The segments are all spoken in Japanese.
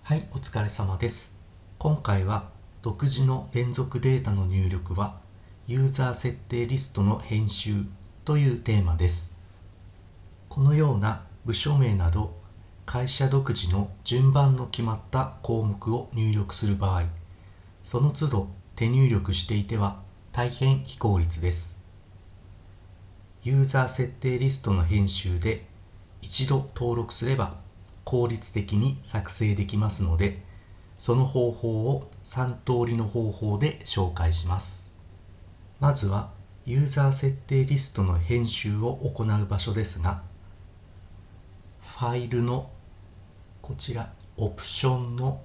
はい、お疲れ様です。今回は独自の連続データの入力はユーザー設定リストの編集というテーマです。このような部署名など会社独自の順番の決まった項目を入力する場合、その都度手入力していては大変非効率です。ユーザー設定リストの編集で一度登録すれば効率的に作成できますので、その方法を3通りの方法で紹介します。まずはユーザー設定リストの編集を行う場所ですが、ファイルのこちらオプションの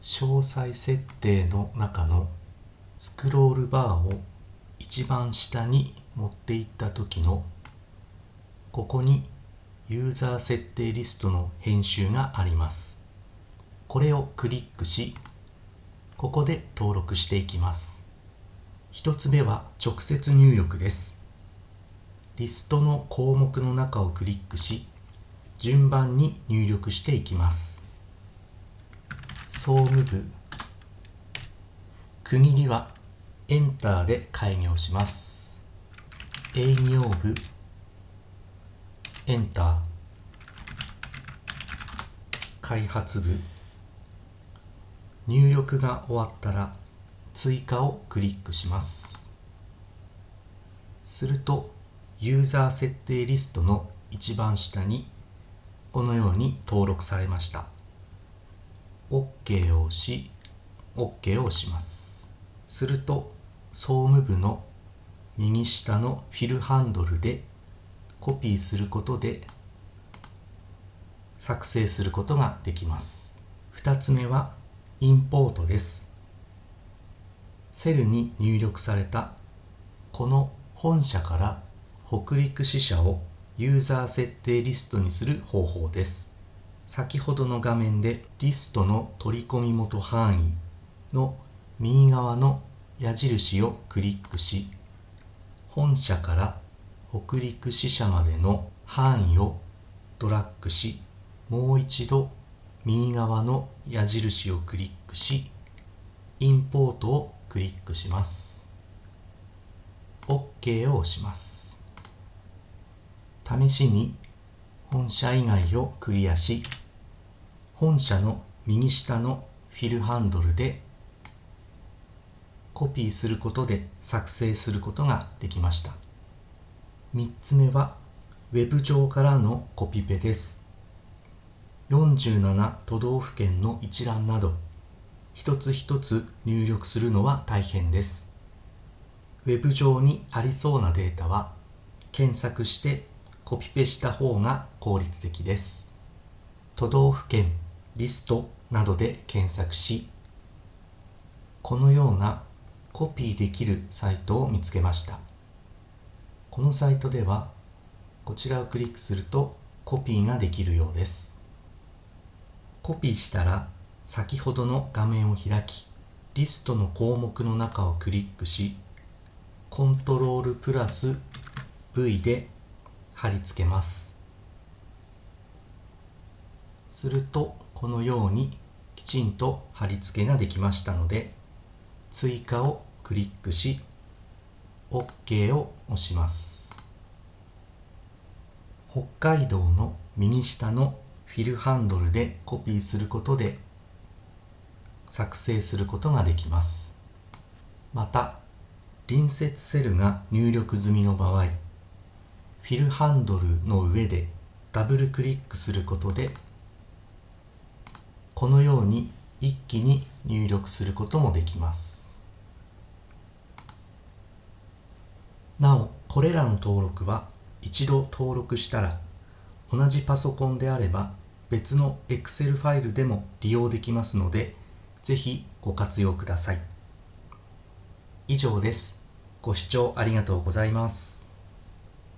詳細設定の中のスクロールバーを一番下に持っていった時のここにユーザー設定リストの編集があります。これをクリックし、ここで登録していきます。一つ目は直接入力です。リストの項目の中をクリックし、順番に入力していきます。総務部、区切りはエンターで開業します。営業部、エンター、開発部、入力が終わったら追加をクリックします。するとユーザー設定リストの一番下にこのように登録されました。 OK を押し OK を押します。すると総務部の右下のフィルハンドルでコピーすることで作成することができます。2つ目はインポートです。セルに入力されたこの本社から北陸支社をユーザー設定リストにする方法です。先ほどの画面でリストの取り込み元範囲の右側の矢印をクリックし、本社から北陸支社までの範囲をドラッグし、もう一度右側の矢印をクリックし、インポートをクリックします。OK を押します。試しに本社以外をクリアし、本社の右下のフィルハンドルでコピーすることで作成することができました。3つ目はウェブ上からのコピペです。47都道府県の一覧など一つ一つ入力するのは大変です。ウェブ上にありそうなデータは検索してコピペした方が効率的です。都道府県、リストなどで検索し、このようなコピーできるサイトを見つけました。このサイトではこちらをクリックするとコピーができるようです。コピーしたら先ほどの画面を開き、リストの項目の中をクリックし、コントロールプラス V で貼り付けます。するとこのようにきちんと貼り付けができましたので、追加をクリックし OK を押します。北海道の右下のフィルハンドルでコピーすることで作成することができます。また隣接セルが入力済みの場合、フィルハンドルの上でダブルクリックすることでこのように一気に入力することもできます。なおこれらの登録は一度登録したら同じパソコンであれば別の Excel ファイルでも利用できますので、ぜひご活用ください。以上です。ご視聴ありがとうございます。